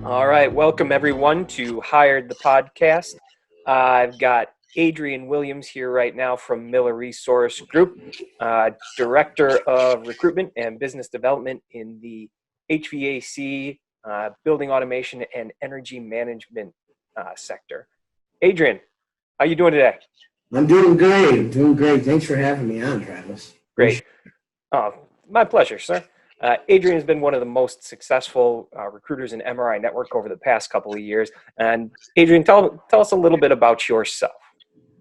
All right, welcome everyone to Hired the Podcast. I've got Adrian Williams here right now from Miller Resource Group, Director of Recruitment and Business Development in the HVAC, Building Automation, and Energy Management sector. Adrian, how you doing today? I'm doing great. Thanks for having me on, Travis. Great. My pleasure, sir. Adrian has been one of the most successful recruiters in MRI Network over the past couple of years. And Adrian, tell us a little bit about yourself.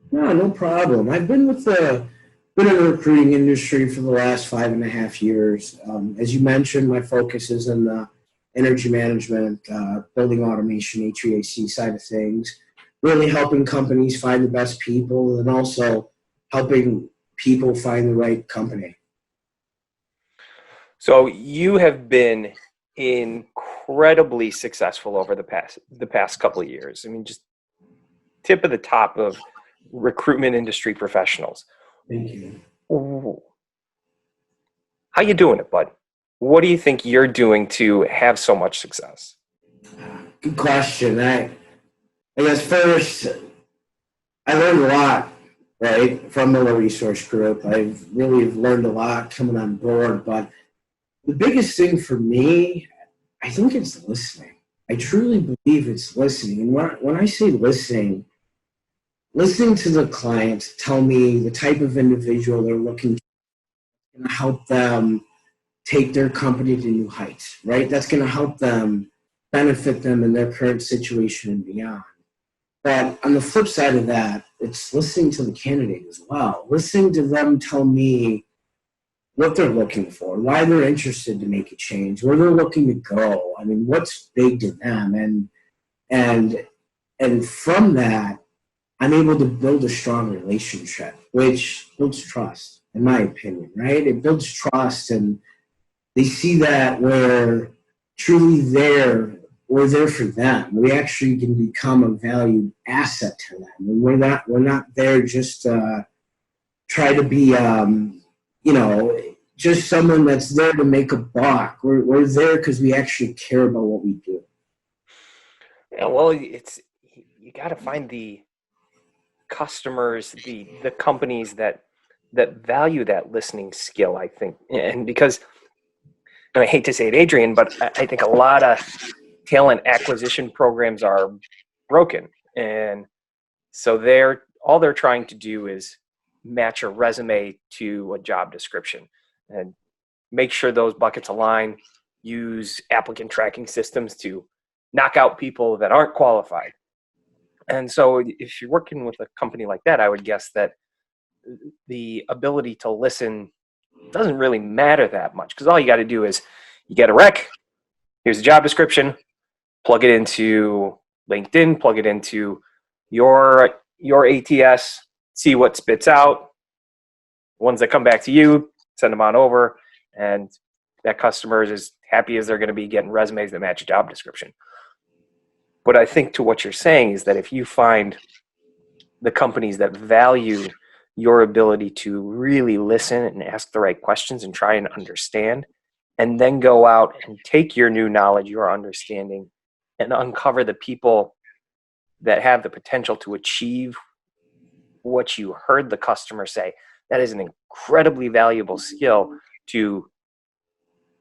No problem. I've been in the recruiting industry for the last 5.5 years. As you mentioned, my focus is in the energy management, building automation, HVAC side of things, really helping companies find the best people and also helping people find the right company. So you have been incredibly successful over the past couple of years. I mean, just tip of the top of recruitment industry professionals. Thank you. How you doing it, bud? What do you think you're doing to have so much success? Good question. I guess first, I learned a lot, right, from Miller Resource Group. I've really learned a lot coming on board, but the biggest thing for me, I think it's listening. I truly believe it's listening. And when I say listening to the client tell me the type of individual they're looking to help them take their company to new heights, right? That's going to help them benefit them in their current situation and beyond. But on the flip side of that, it's listening to the candidate as well. Listening to them tell me what they're looking for, why they're interested to make a change, where they're looking to go. I mean, what's big to them, and from that, I'm able to build a strong relationship, which builds trust, in my opinion, right? It builds trust, and they see that we're truly there. We're there for them. We actually can become a valued asset to them, and we're not there just to try to be just someone that's there to make a buck. We're there because we actually care about what we do. Yeah, well, you got to find the customers, the companies that value that listening skill, I think. And because, and I hate to say it, Adrian, but I think a lot of talent acquisition programs are broken. And so all they're trying to do is match a resume to a job description and make sure those buckets align, use applicant tracking systems to knock out people that aren't qualified. And so if you're working with a company like that, I would guess that the ability to listen doesn't really matter that much, because all you got to do is you get a rec, here's a job description, plug it into LinkedIn, plug it into your ATS, see what spits out. Ones that come back to you, send them on over, and that customer is as happy as they're going to be getting resumes that match a job description. But I think to what you're saying is that if you find the companies that value your ability to really listen and ask the right questions and try and understand, and then go out and take your new knowledge, your understanding, and uncover the people that have the potential to achieve what you heard the customer say, that is an incredibly valuable skill to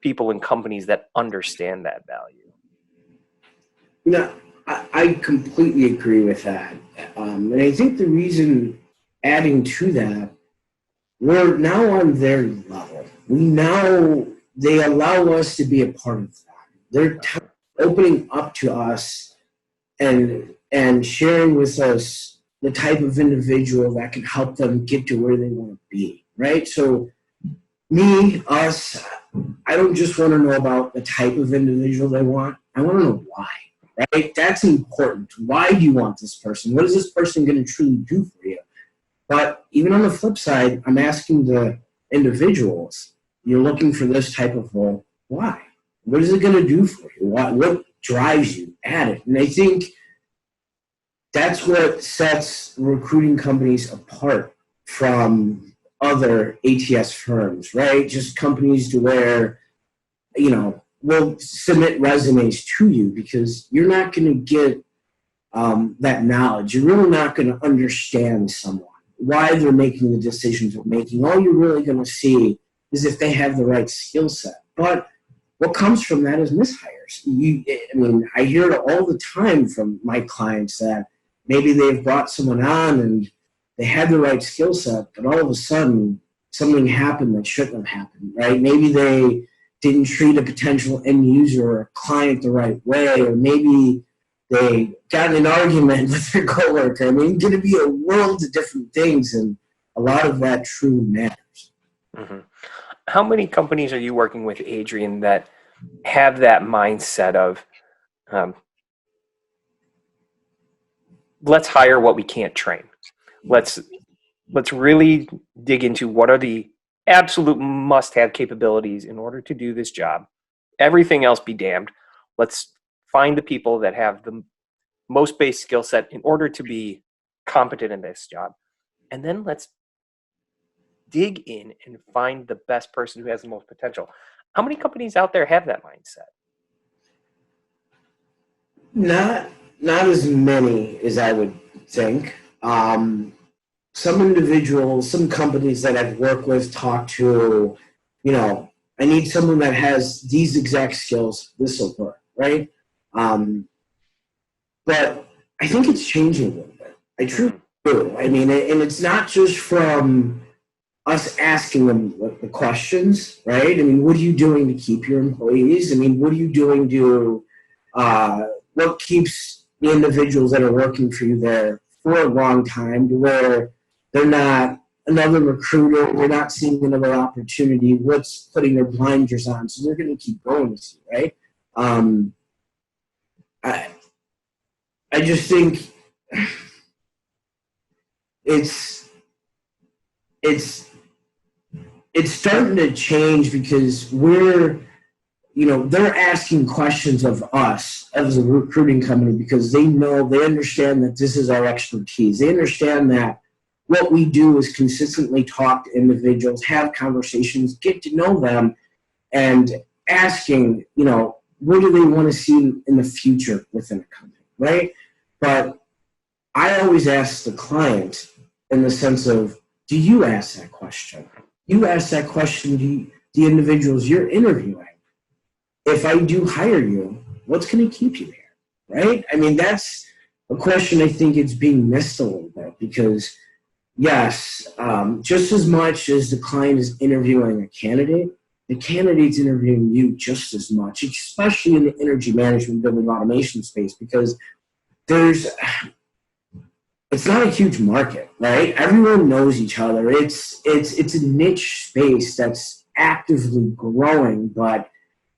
people and companies that understand that value. I completely agree with that. And I think the reason, adding to that, we're now on their level. They allow us to be a part of that. They're opening up to us and sharing with us the type of individual that can help them get to where they want to be, right? So us, I don't just want to know about the type of individual they want. I want to know why, right? That's important. Why do you want this person? What is this person going to truly do for you? But even on the flip side, I'm asking the individuals, you're looking for this type of role. Why? What is it going to do for you? What drives you at it? And I think that's what sets recruiting companies apart from other ATS firms, right? Just companies to where, will submit resumes to you because you're not going to get that knowledge. You're really not going to understand someone, why they're making the decisions they're making. All you're really going to see is if they have the right skill set. But what comes from that is mishires. I hear it all the time from my clients that maybe they've brought someone on and they had the right skill set, but all of a sudden something happened that shouldn't have happened, right? Maybe they didn't treat a potential end user or client the right way, or maybe they got in an argument with their coworker. It's going to be a world of different things, and a lot of that truly matters. Mm-hmm. How many companies are you working with, Adrian, that have that mindset of let's hire what we can't train? Let's really dig into what are the absolute must-have capabilities in order to do this job. Everything else be damned. Let's find the people that have the most base skill set in order to be competent in this job. And then let's dig in and find the best person who has the most potential. How many companies out there have that mindset? Not as many as I would think. Some individuals, some companies that I've worked with talk to, I need someone that has these exact skills. This will work, right? But I think it's changing a little bit. I truly do. And it's not just from us asking them the questions, right? What are you doing to keep your employees? What are you doing to, what keeps the individuals that are working for you there for a long time to where they're not another recruiter, they're not seeing another opportunity, what's putting their blinders on, so they're going to keep going with you, right? I just think it's starting to change because they're asking questions of us as a recruiting company because they understand that this is our expertise. They understand that what we do is consistently talk to individuals, have conversations, get to know them, and asking, what do they want to see in the future within a company, right? But I always ask the client in the sense of, do you ask that question? You ask that question to the individuals you're interviewing. If I do hire you, what's going to keep you there, right? That's a question I think it's being missed a little bit because, yes, just as much as the client is interviewing a candidate, the candidate's interviewing you just as much, especially in the energy management building automation space because it's not a huge market, right? Everyone knows each other. It's a niche space that's actively growing, but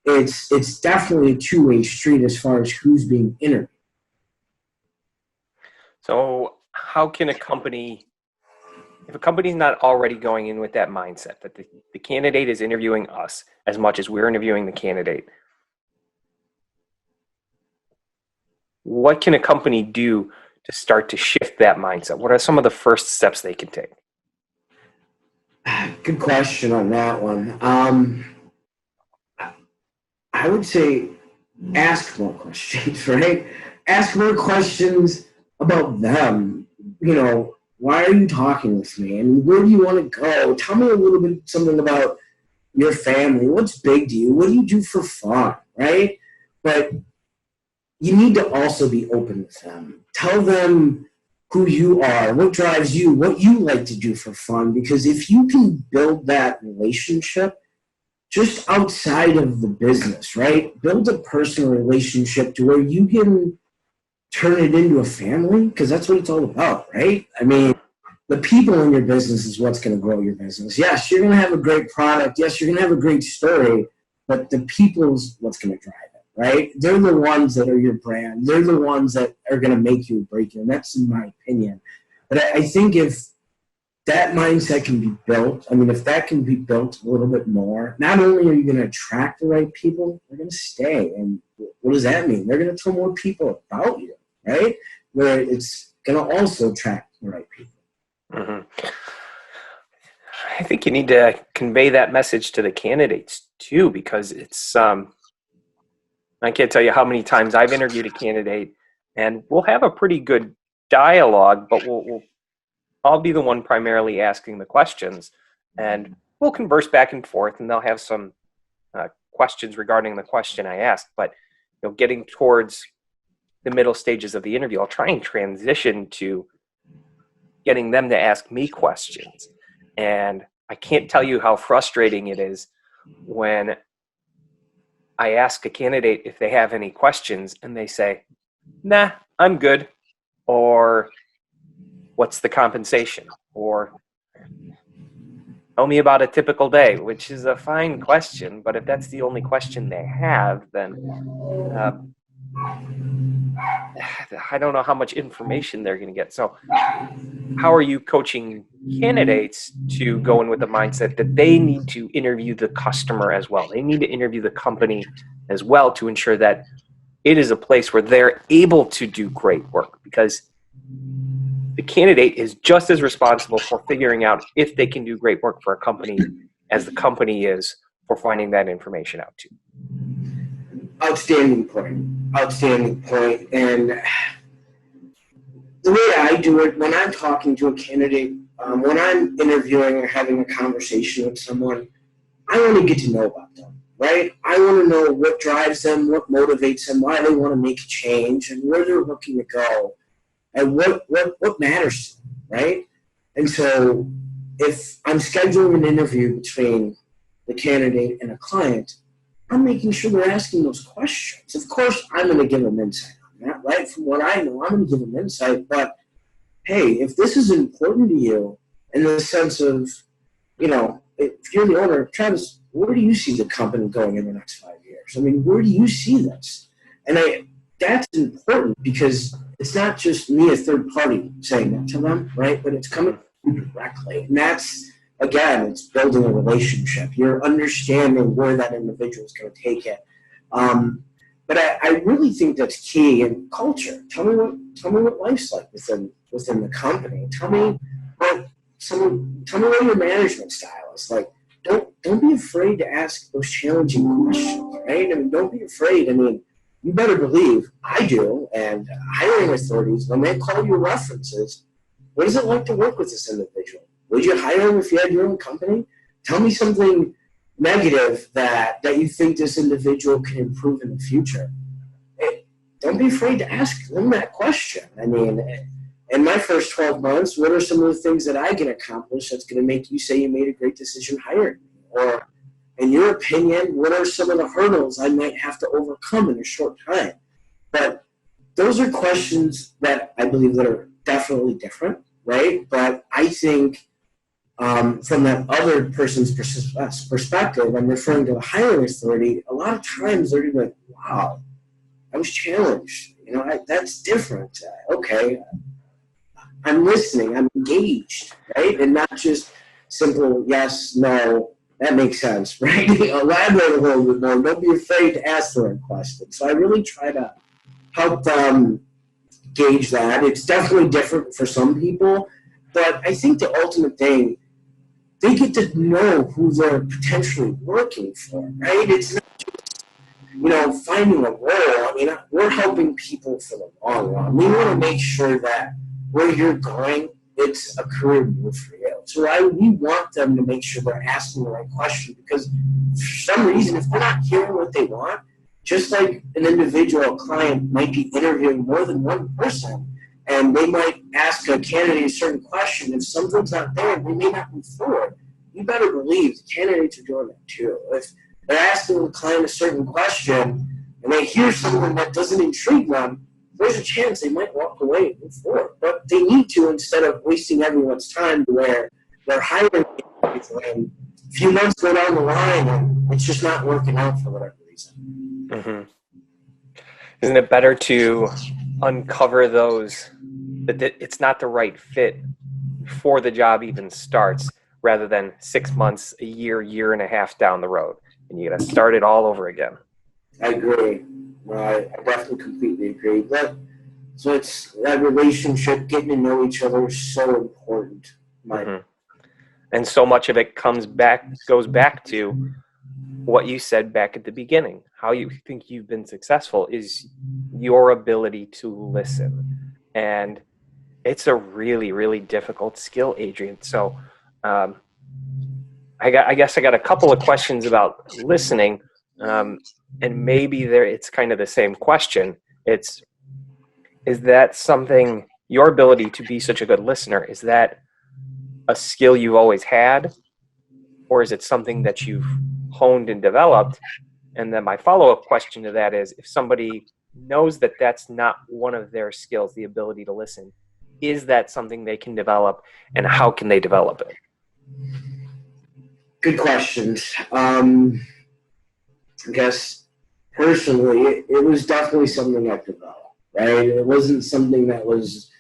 it's definitely a two-way street as far as who's being interviewed. So how can a company, if a company's not already going in with that mindset that the candidate is interviewing us as much as we're interviewing the candidate, what can a company do to start to shift that mindset? What are some of the first steps they can take? Good question on that one. I would say ask more questions, right? Ask more questions about them. Why are you talking with me? And where do you want to go? Tell me a little bit something about your family. What's big to you? What do you do for fun, right? But you need to also be open with them. Tell them who you are, what drives you, what you like to do for fun. Because if you can build that relationship just outside of the business, right? Build a personal relationship to where you can turn it into a family, because that's what it's all about, right? The people in your business is what's going to grow your business. Yes, you're going to have a great product. Yes, you're going to have a great story, but the people's what's going to drive it, right? They're the ones that are your brand. They're the ones that are going to make you or break you, and that's in my opinion. But I think if that mindset can be built, if that can be built a little bit more, not only are you going to attract the right people, they're going to stay. And what does that mean? They're going to tell more people about you, right? Where it's going to also attract the right people. Mm-hmm. I think you need to convey that message to the candidates too, because it's I can't tell you how many times I've interviewed a candidate, and we'll have a pretty good dialogue, but I'll be the one primarily asking the questions, and we'll converse back and forth, and they'll have some questions regarding the question I asked. But getting towards the middle stages of the interview, I'll try and transition to getting them to ask me questions. And I can't tell you how frustrating it is when I ask a candidate if they have any questions and they say, nah, I'm good. Or what's the compensation? Or tell me about a typical day, which is a fine question. But if that's the only question they have, then I don't know how much information they're going to get. So how are you coaching candidates to go in with the mindset that they need to interview the customer as well? They need to interview the company as well to ensure that it is a place where they're able to do great work, because the candidate is just as responsible for figuring out if they can do great work for a company as the company is for finding that information out too. Outstanding point. Outstanding point. And the way I do it when I'm talking to a candidate, when I'm interviewing or having a conversation with someone, I want to get to know about them, right? I want to know what drives them, what motivates them, why they want to make a change, and where they're looking to go, and what matters to them, right? And so if I'm scheduling an interview between the candidate and a client, I'm making sure they're asking those questions. Of course, I'm going to give them insight on that, right? From what I know, I'm going to give them insight. But, hey, if this is important to you in the sense of, if you're the owner, Travis, where do you see the company going in the next 5 years? I mean, where do you see this? And that's important, because it's not just me, a third party, saying that to them, right? But it's coming from you directly. And that's, again, it's building a relationship. You're understanding where that individual is going to take it. But I really think that's key in culture. Tell me what life's like within the company. Tell me what your management style is like. Don't be afraid to ask those challenging questions, right? I mean, don't be afraid. I mean, you better believe I do, and hiring authorities, when they call you references, what is it like to work with this individual? Would you hire him if you had your own company? Tell me something negative that you think this individual can improve in the future. Don't be afraid to ask them that question. I mean, in my first 12 months, what are some of the things that I can accomplish that's going to make you say you made a great decision hiring me? Or, in your opinion, what are some of the hurdles I might have to overcome in a short time? But those are questions that I believe that are definitely different, right? But I think from that other person's perspective, I'm referring to a hiring authority, a lot of times they're going to be like, wow, I was challenged. That's different. Okay, I'm listening, I'm engaged, right? And not just simple yes, no, that makes sense, right? Elaborate a little bit more. Don't be afraid to ask the right questions. So I really try to help them gauge that. It's definitely different for some people, but I think the ultimate thing, they get to know who they're potentially working for, right? It's not just, finding a role. I mean, we're helping people for the long run. We want to make sure that where you're going, it's a career move for you. So we want them to make sure they're asking the right question, because for some reason, if they're not hearing what they want, just like an individual client might be interviewing more than one person, and they might ask a candidate a certain question. If something's not there, they may not move forward. You better believe the candidates are doing that too. If they're asking the client a certain question and they hear something that doesn't intrigue them, there's a chance they might walk away and move forward. But they need to, instead of wasting everyone's time to where they're hiring people and a few months go down the line and it's just not working out for whatever reason. Mm-hmm. Isn't it better to uncover those, that it's not the right fit before the job even starts, rather than 6 months, a year and a half down the road, and you got to start it all over again? I agree. I definitely completely agree. So it's that relationship, getting to know each other is so important. Mm-hmm. And so much of it goes back to what you said back at the beginning. How you think you've been successful is your ability to listen. And it's a really, really difficult skill, Adrian. So um, I guess I got a couple of questions about listening. And maybe it's kind of the same question. Is that something, your ability to be such a good listener, is that a skill you've always had? Or is it something that you've honed and developed? And then my follow-up question to that is, if somebody knows that that's not one of their skills, the ability to listen, is that something they can develop, and how can they develop it? Good questions. I guess personally, it was definitely something I developed, right? It wasn't something that was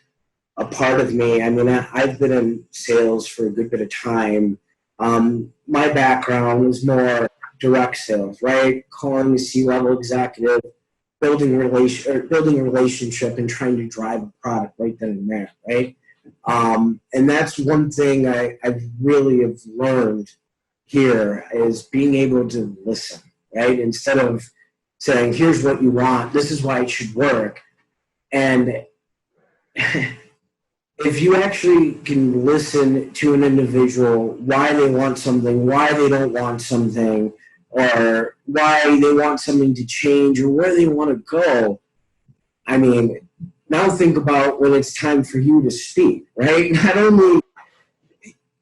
a part of me. I mean, I've been in sales for a good bit of time. My background was more direct sales, right? Calling a C-level executive, building a relationship, and trying to drive a product right then and there, right? And that's one thing I've really have learned here is being able to listen, right? Instead of saying, here's what you want, this is why it should work. And if you actually can listen to an individual, why they want something, why they don't want something, or why they want something to change, or where they want to go, I mean, now think about when it's time for you to speak, right? Not only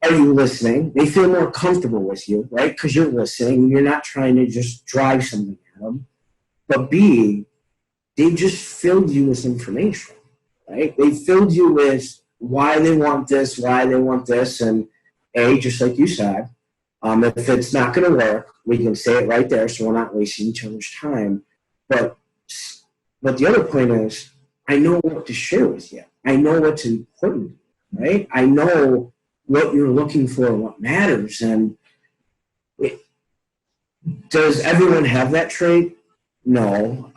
are you listening, they feel more comfortable with you, right? Because you're listening, you're not trying to just drive something at them. But B, they just filled you with information, right? They filled you with why they want this, and A, just like you said, if it's not going to work, we can say it right there, so we're not wasting each other's time. But the other point is, I know what to share with you. I know what's important, right? I know what you're looking for, what matters, and does everyone have that trait? No,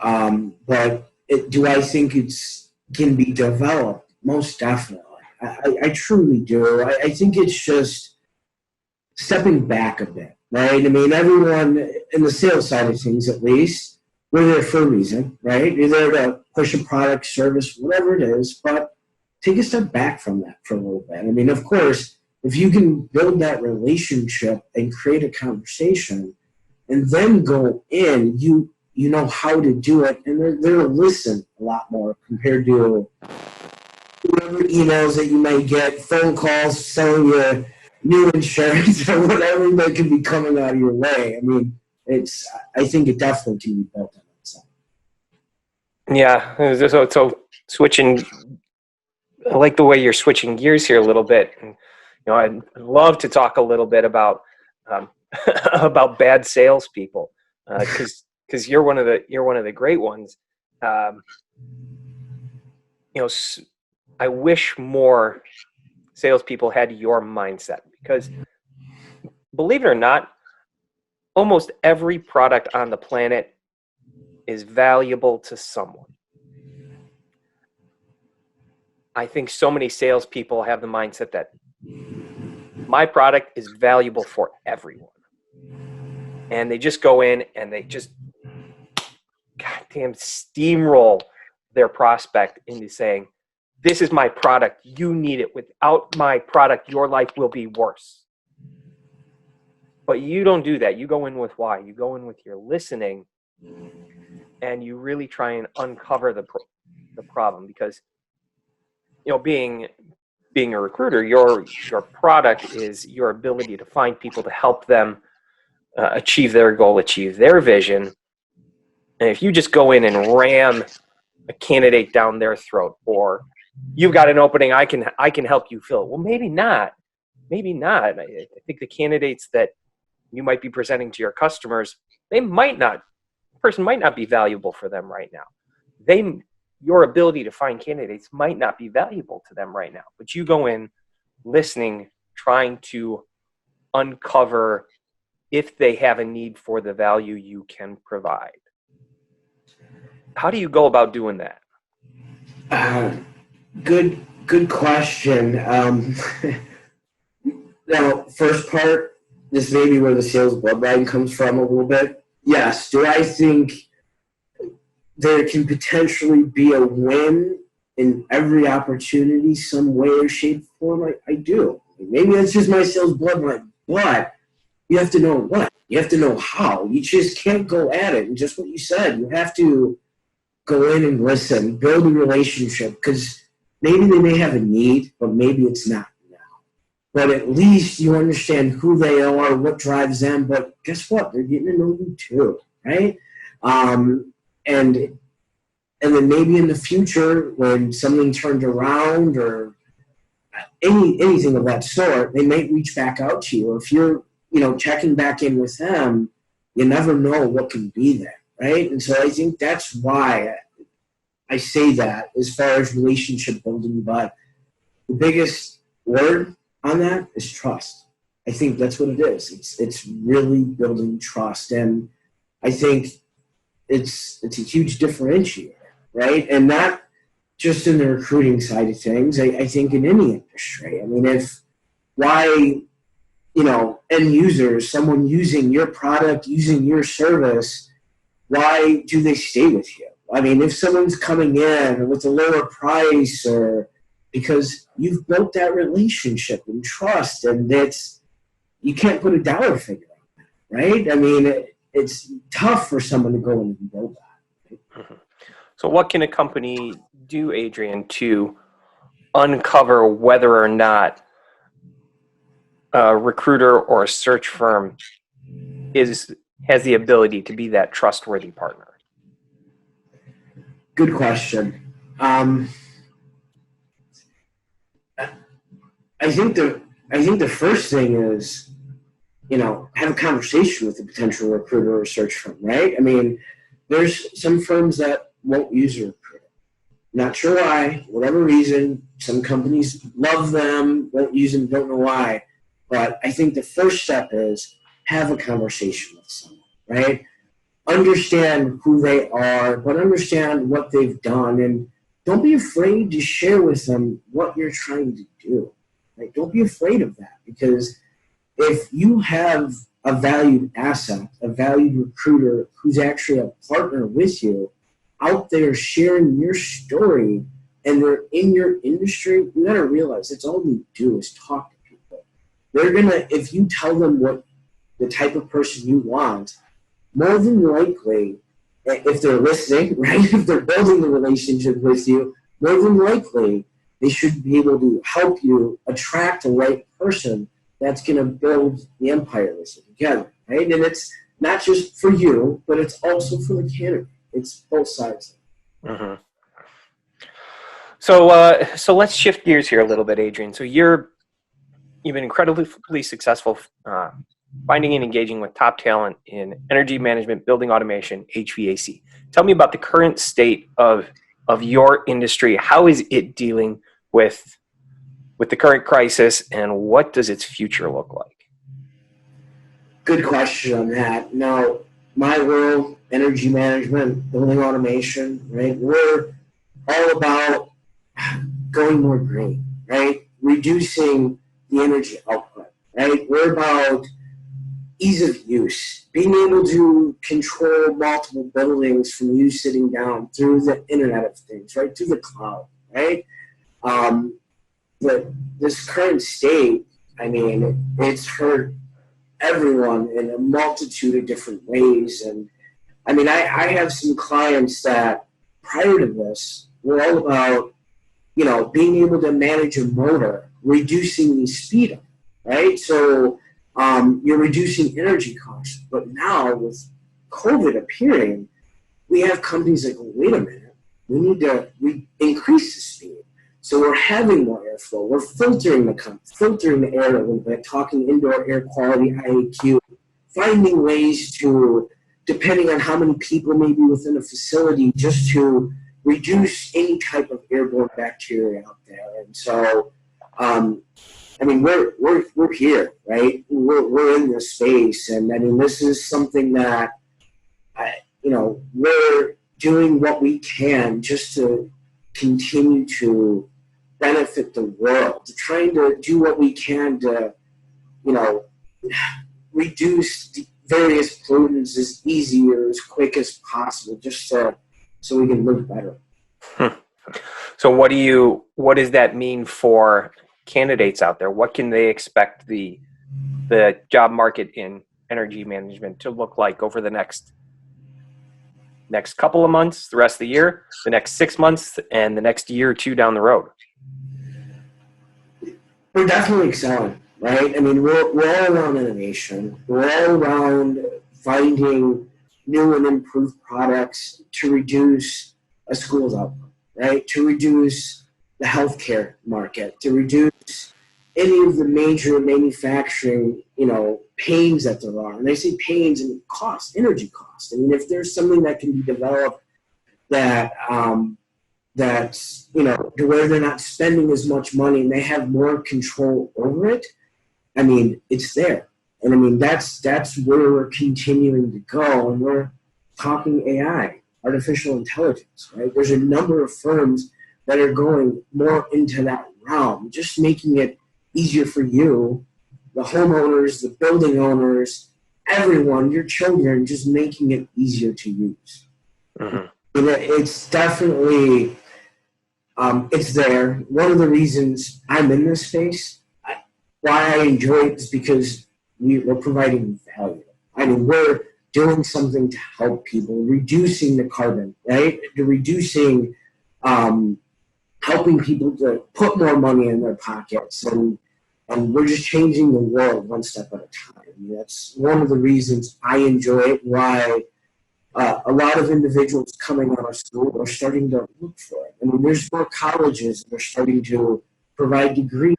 but do I think it's can be developed? Most definitely. I truly do. I think it's just stepping back a bit, right? I mean, everyone in the sales side of things, at least, we're there for a reason, right? You're there to push a product, service, whatever it is, but take a step back from that for a little bit. I mean, of course, if you can build that relationship and create a conversation and then go in, you know how to do it, and they're to listen a lot more compared to whatever emails that you might get, phone calls selling you new insurance or whatever that could be coming out of your way. I mean, I think it definitely can be built on that side. Yeah. So switching, I like the way you're switching gears here a little bit. And, I'd love to talk a little bit about um, about bad salespeople, because you're one of the great ones. Um, I wish more salespeople had your mindset, because believe it or not, almost every product on the planet is valuable to someone. I think so many salespeople have the mindset that my product is valuable for everyone. And they just go in and they just goddamn steamroll their prospect into saying, this is my product, you need it. Without my product, your life will be worse. But you don't do that. You go in with why. You go in with your listening, and you really try and uncover the problem. Because, being a recruiter, your product is your ability to find people to help them achieve their goal, achieve their vision. And if you just go in and ram a candidate down their throat, or you've got an opening, I can help you fill it. Well, maybe not. I think the candidates that you might be presenting to your customers, person might not be valuable for them right now. Your ability to find candidates might not be valuable to them right now, but you go in listening, trying to uncover if they have a need for the value you can provide. How do you go about doing that? Good question. Now, first part, this may be where the sales bloodline comes from a little bit. Yes. Do I think there can potentially be a win in every opportunity, some way or shape, form? I do. Maybe that's just my sales bloodline, but you have to know what. You have to know how. You just can't go at it. And just what you said, you have to go in and listen, build a relationship, because maybe they may have a need, but maybe it's not now. But at least you understand who they are, what drives them. But guess what? They're getting to know you too, right? And then maybe in the future, when something turns around or anything of that sort, they may reach back out to you. Or if you're, checking back in with them, you never know what can be there, right? And so I think that's why I say that as far as relationship building. But the biggest word on that is trust. I think that's what it is. It's really building trust, and I think it's a huge differentiator, right? And not just in the recruiting side of things. I think in any industry. I mean, end users, someone using your product, using your service, why do they stay with you? I mean, if someone's coming in with a lower price, or because you've built that relationship and trust, and you can't put a dollar figure on that, right? I mean, it's tough for someone to go in and build that. Right? Mm-hmm. So what can a company do, Adrian, to uncover whether or not a recruiter or a search firm has the ability to be that trustworthy partner? Good question. I think the first thing is, have a conversation with a potential recruiter or search firm, right? I mean, there's some firms that won't use a recruiter. Not sure why, whatever reason. Some companies love them, won't use them, don't know why. But I think the first step is have a conversation with someone, right? Understand who they are, but understand what they've done, and don't be afraid to share with them what you're trying to do. Right? Don't be afraid of that, because if you have a valued asset, a valued recruiter who's actually a partner with you out there sharing your story, and they're in your industry, you gotta realize that's all they do is talk to people. They're gonna, if you tell them what the type of person you want, more than likely, if they're listening, right, if they're building the relationship with you, more than likely, they should be able to help you attract the right person that's going to build the empire with you together, right? And it's not just for you, but it's also for the candidate. It's both sides. Mm-hmm. So let's shift gears here a little bit, Adrian. So you've been incredibly successful finding and engaging with top talent in energy management, building automation, HVAC. Tell me about the current state of your industry. How is it dealing with the current crisis, and what does its future look like? Good question on that. Now, my world, energy management, building automation, right? We're all about going more green, right? Reducing the energy output, right? We're about ease of use, being able to control multiple buildings from you sitting down through the Internet of Things, right? Through the cloud, right? But this current state, I mean, it's hurt everyone in a multitude of different ways. And I mean, I have some clients that prior to this were all about, being able to manage a motor, reducing the speed of it, right? So you're reducing energy costs. But now with COVID appearing, we have companies like, wait a minute, we need to increase the speed. So we're having more airflow. We're filtering the air a little bit, talking indoor air quality, IAQ, finding ways to, depending on how many people may be within a facility, just to reduce any type of airborne bacteria out there. And so, I mean, we're here, right? We're in this space, and I mean, this is something that, we're doing what we can just to continue to benefit the world, trying to do what we can to, reduce the various pollutants as easy or as quick as possible, just so we can live better. So what does that mean for candidates out there? What can they expect the job market in energy management to look like over the next couple of months, the rest of the year, the next 6 months, and the next year or two down the road? We're definitely excelling, right? I mean, we're all around innovation. We're all around finding new and improved products to reduce a school's output, right? To reduce the healthcare market, to reduce any of the major manufacturing, pains that there are. And I say pains and cost, energy cost. I mean, if there's something that can be developed that's, to where they're not spending as much money and they have more control over it, I mean, it's there. And I mean, that's where we're continuing to go. And we're talking AI, artificial intelligence, right? There's a number of firms that are going more into that realm, just making it easier for you, the homeowners, the building owners, everyone, your children, just making it easier to use. Mm-hmm. And it's definitely, it's there. One of the reasons I'm in this space, why I enjoy it, is because we're providing value. I mean, we're doing something to help people, reducing the carbon, right? Reducing, helping people to put more money in their pockets, and we're just changing the world one step at a time. That's one of the reasons I enjoy it, why a lot of individuals coming out of school are starting to look for it. I mean, there's more colleges that are starting to provide degrees.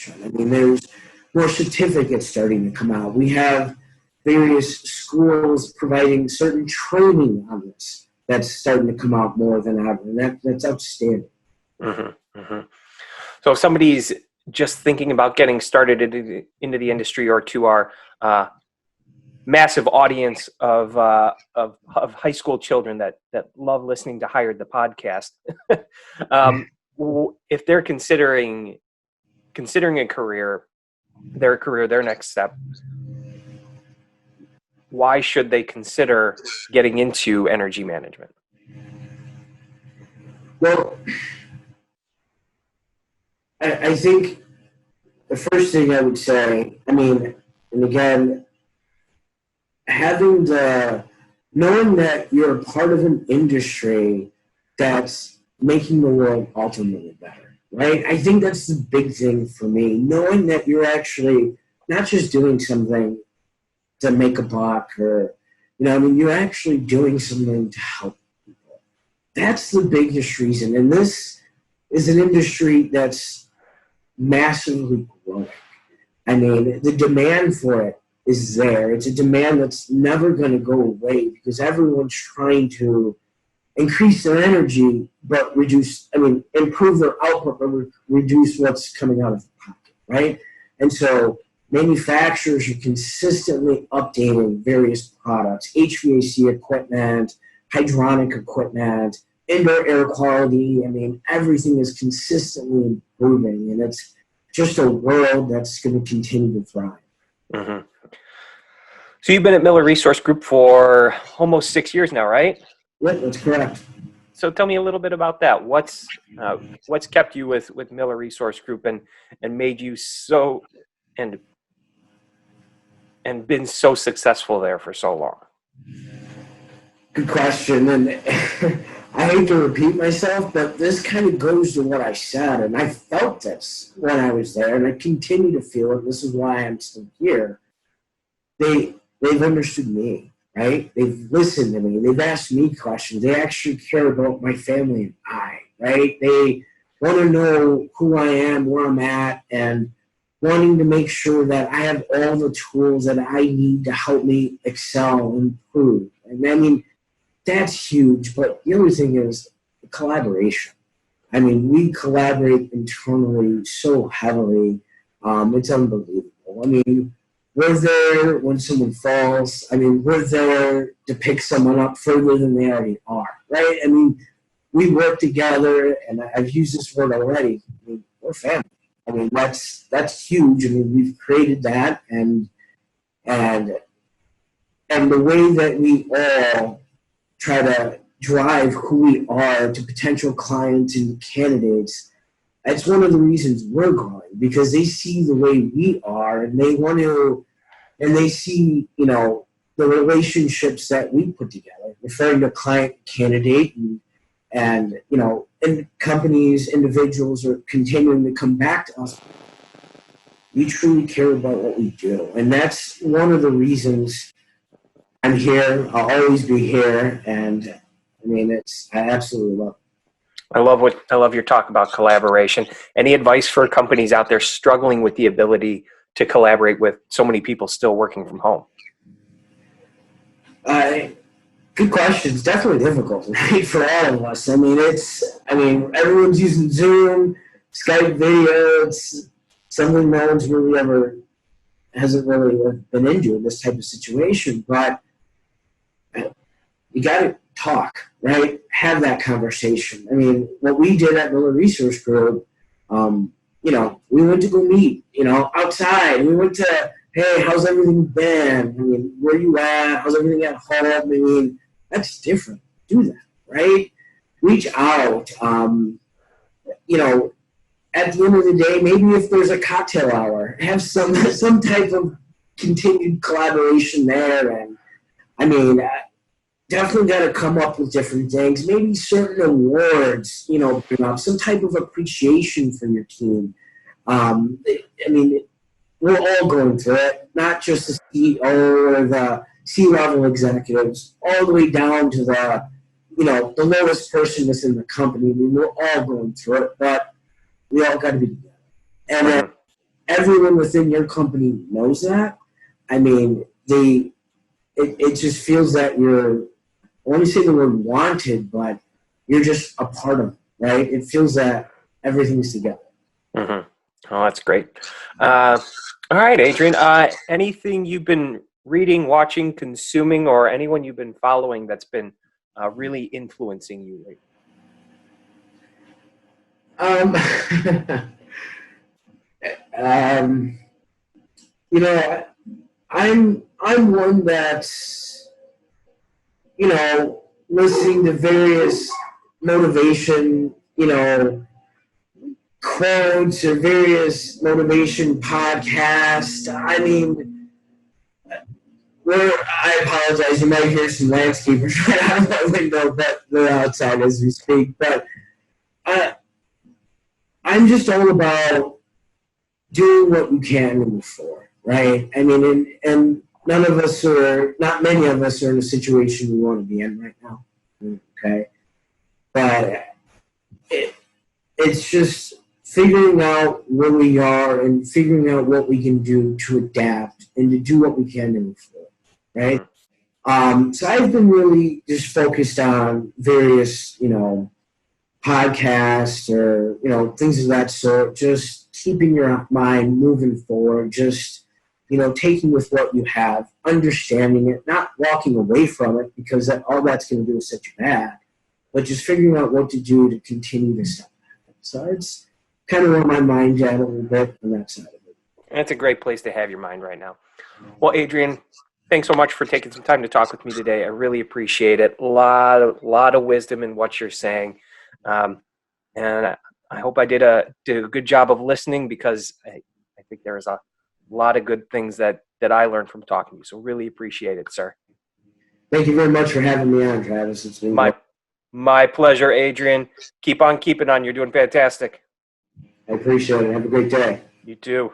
I mean, there's more certificates starting to come out. We have various schools providing certain training on this that's starting to come out more than ever, and that's outstanding. Mm-hmm, mm-hmm. So if somebody's just thinking about getting started into the industry, or to our massive audience of high school children that love listening to Hired, the podcast, if they're considering a career, their next step, why should they consider getting into energy management? Well, I think the first thing I would say, I mean, and again, knowing that you're a part of an industry that's making the world ultimately better, right? I think that's the big thing for me, knowing that you're actually not just doing something to make a buck, or, you're actually doing something to help people. That's the biggest reason. And this is an industry that's massively growing. I mean, the demand for it is there. It's a demand that's never going to go away, because everyone's trying to increase their energy, but improve their output, but reduce what's coming out of the pocket, right? And so manufacturers are consistently updating various products, HVAC equipment, hydronic equipment, indoor air quality. I mean, everything is consistently improving, and it's just a world that's going to continue to thrive. Mm-hmm. So you've been at Miller Resource Group for almost 6 years now, right? Yep, that's correct. So tell me a little bit about that. What's kept you with Miller Resource Group and made you so and been so successful there for so long? Good question. And I hate to repeat myself, but this kind of goes to what I said. And I felt this when I was there, and I continue to feel it. This is why I'm still here. They've understood me, right? They've listened to me. They've asked me questions. They actually care about my family and I, right? They want to know who I am, where I'm at, and wanting to make sure that I have all the tools that I need to help me excel and improve. And I mean, that's huge. But the other thing is collaboration. I mean, we collaborate internally so heavily. It's unbelievable. I mean, we're there when someone falls. I mean, we're there to pick someone up further than they already are, right? I mean, we work together, and I've used this word already. I mean, we're family. I mean, that's huge. I mean, we've created that, and and the way that we all try to drive who we are to potential clients and candidates, that's one of the reasons we're growing, because they see the way we are and they want to, and they see, the relationships that we put together, referring to client, candidate, and companies, individuals are continuing to come back to us. We truly care about what we do. And that's one of the reasons I'm here. I'll always be here. And I absolutely love it. I love your talk about collaboration. Any advice for companies out there struggling with the ability to collaborate with so many people still working from home? Good question. It's definitely difficult, right, for all of us. Everyone's using Zoom, Skype video. It's something no one's hasn't really been into in this type of situation. But you got to talk, right? Have that conversation. What we did at Miller Resource Group, we went to go meet, outside. We went to, hey, how's everything been? Where you at? How's everything at home? That's different. Do that, right? Reach out. At the end of the day, maybe if there's a cocktail hour, have some type of continued collaboration there. And definitely got to come up with different things. Maybe certain awards, bring up some type of appreciation for your team. We're all going through it, not just the CEO or the C-level executives, all the way down to the lowest person that's in the company. We're all going through it, but we all got to be together. And everyone within your company knows that. It just feels that you're, I want to say the word wanted, but you're just a part of it, right? It feels that everything's together. Mm-hmm. Oh, that's great. All right, Adrian, anything you've been reading, watching, consuming, or anyone you've been following that's been really influencing you lately? I'm one that's, listening to various motivation, quotes or various motivation podcasts. I apologize, you might hear some landscapers right out of my window, but they're outside as we speak. But I'm just all about doing what you can move forward, right? And none of us not many of us are in a situation we want to be in right now, okay? But it's just figuring out where we are and figuring out what we can do to adapt and to do what we can to move forward, right? So I've been really just focused on various, podcasts or, things of that sort, just keeping your mind moving forward, just, taking with what you have, understanding it, not walking away from it because all that's going to do is set you back, but just figuring out what to do to continue to step back. So it's kind of where my mind's at a little bit on that side of it. That's a great place to have your mind right now. Well, Adrian, thanks so much for taking some time to talk with me today. I really appreciate it. A lot of wisdom in what you're saying. And I hope I did a good job of listening, because I think there is a lot of good things that I learned from talking to you. So really appreciate it, sir. Thank you very much for having me on, Travis. It's been my pleasure, Adrian. Keep on keeping on. You're doing fantastic. I appreciate it. Have a great day. You too.